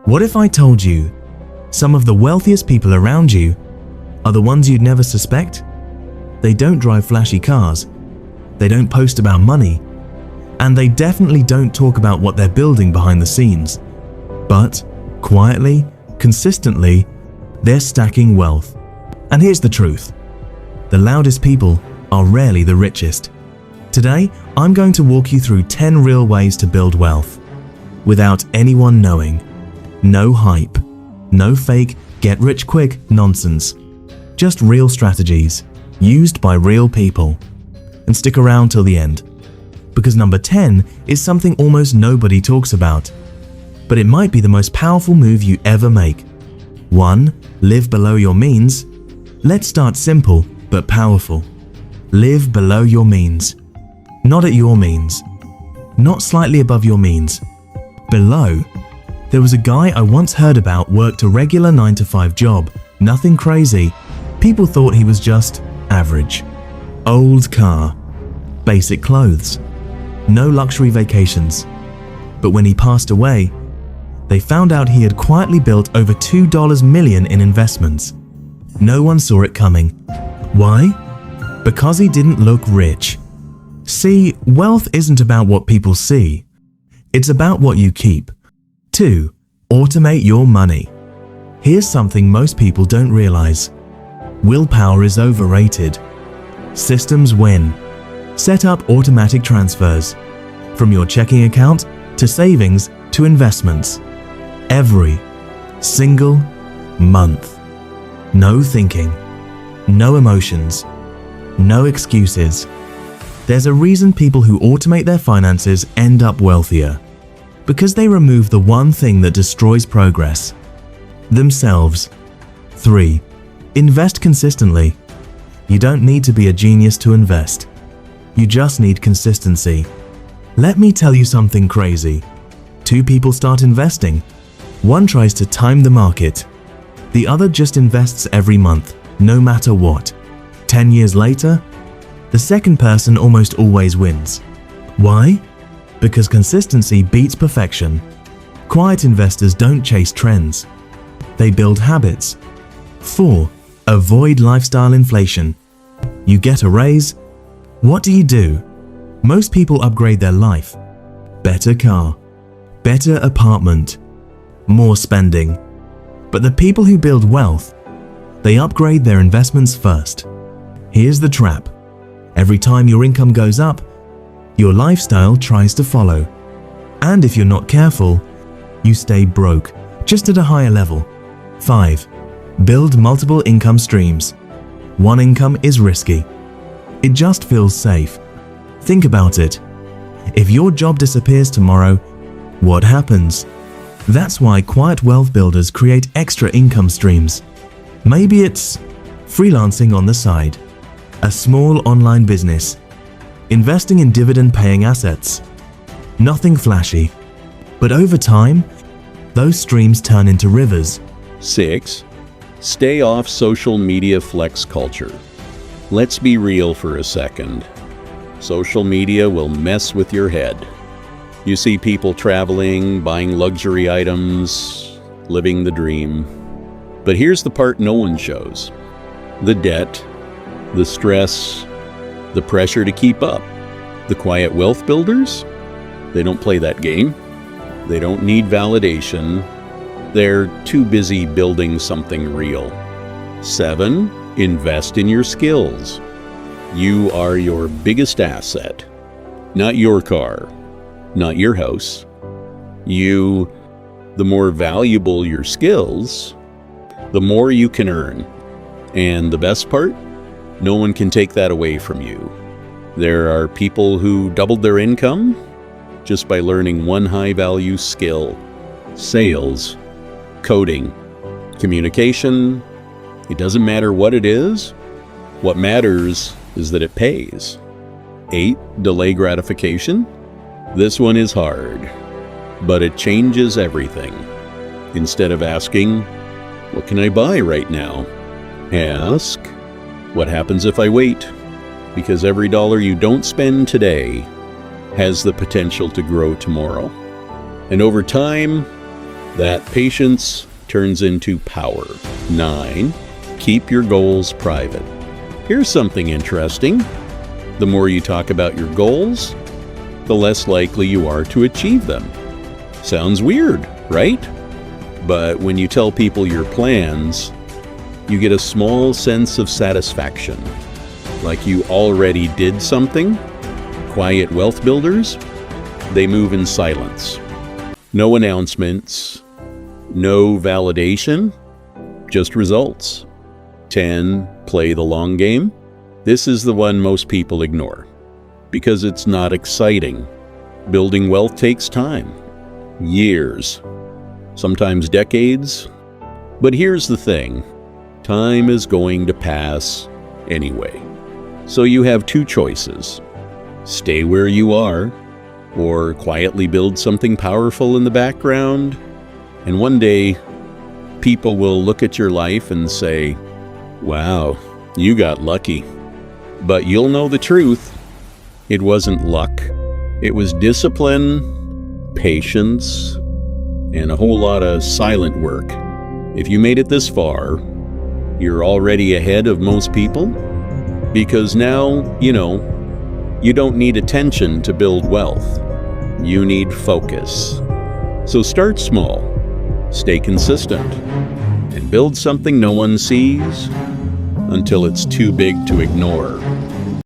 What if I told you some of the wealthiest people around you are the ones you'd never suspect? They don't drive flashy cars, they don't post about money, and they definitely don't talk about what they're building behind the scenes. But quietly, consistently, they're stacking wealth. And here's the truth: the loudest people are rarely the richest. Today, I'm going to walk you through 10 real ways to build wealth without anyone knowing. No hype, no fake get-rich-quick nonsense. Just real strategies used by real people. And stick around till the end, because number 10 is something almost nobody talks about, but it might be the most powerful move you ever make. 1. Live below your means. Let's start simple but powerful. Live below your means. Not at your means. Not slightly above your means. Below. There was a guy I once heard about worked a regular 9-to-5 job. Nothing crazy. People thought he was just average. Old car. Basic clothes. No luxury vacations. But when he passed away, they found out he had quietly built over $2 million in investments. No one saw it coming. Why? Because he didn't look rich. See, wealth isn't about what people see. It's about what you keep. 2. Automate your money. Here's something most people don't realize. Willpower is overrated. Systems win. Set up automatic transfers from your checking account to savings to investments. Every single month. No thinking. No emotions. No excuses. There's a reason people who automate their finances end up wealthier. Because they remove the one thing that destroys progress: themselves. 3. Invest consistently. You don't need to be a genius to invest. You just need consistency. Let me tell you something crazy. 2 people start investing. One tries to time the market. The other just invests every month, no matter what. 10 years later, the second person almost always wins. Why? Because consistency beats perfection. Quiet investors don't chase trends. They build habits. 4. Avoid lifestyle inflation. You get a raise. What do? Most people upgrade their life. Better car. Better apartment. More spending. But the people who build wealth, they upgrade their investments first. Here's the trap. Every time your income goes up, your lifestyle tries to follow. And if you're not careful, you stay broke, just at a higher level. 5. Build multiple income streams. One income is risky. It just feels safe. Think about it. If your job disappears tomorrow, what happens? That's why quiet wealth builders create extra income streams. Maybe it's freelancing on the side, a small online business, investing in dividend-paying assets. Nothing flashy, but over time, those streams turn into rivers. 6. Stay off social media flex culture. Let's be real for a second. Social media will mess with your head. You see people traveling, buying luxury items, living the dream. But here's the part no one shows: the debt, the stress, the pressure to keep up. The quiet wealth builders, they don't play that game. They don't need validation. They're too busy building something real. 7. Invest in your skills. You are your biggest asset. Not your car, not your house. You, the more valuable your skills, the more you can earn. And the best part? No one can take that away from you. There are people who doubled their income just by learning one high-value skill: sales, coding, communication. It doesn't matter what it is. What matters is that it pays. 8. Delay gratification. This one is hard, but it changes everything. Instead of asking, "What can I buy right now?" ask, "What happens if I wait?" Because every dollar you don't spend today has the potential to grow tomorrow. And over time, That patience turns into power. 9. Keep your goals private. Here's something interesting. The more you talk about your goals, the less likely you are to achieve them. Sounds weird, right? But when you tell people your plans, you get a small sense of satisfaction, like you already did something. Quiet wealth builders, they move in silence. No announcements, no validation, just results. 10. Play the long game. This is the one most people ignore because it's not exciting. Building wealth takes time, years, sometimes decades. But here's the thing, time is going to pass anyway. So you have two choices. Stay where you are, or quietly build something powerful in the background. And one day, people will look at your life and say, wow, you got lucky. But you'll know the truth. It wasn't luck. It was discipline, patience, and a whole lot of silent work. If you made it this far, you're already ahead of most people. Because now, you don't need attention to build wealth. You need focus. So start small, stay consistent, and build something no one sees until it's too big to ignore.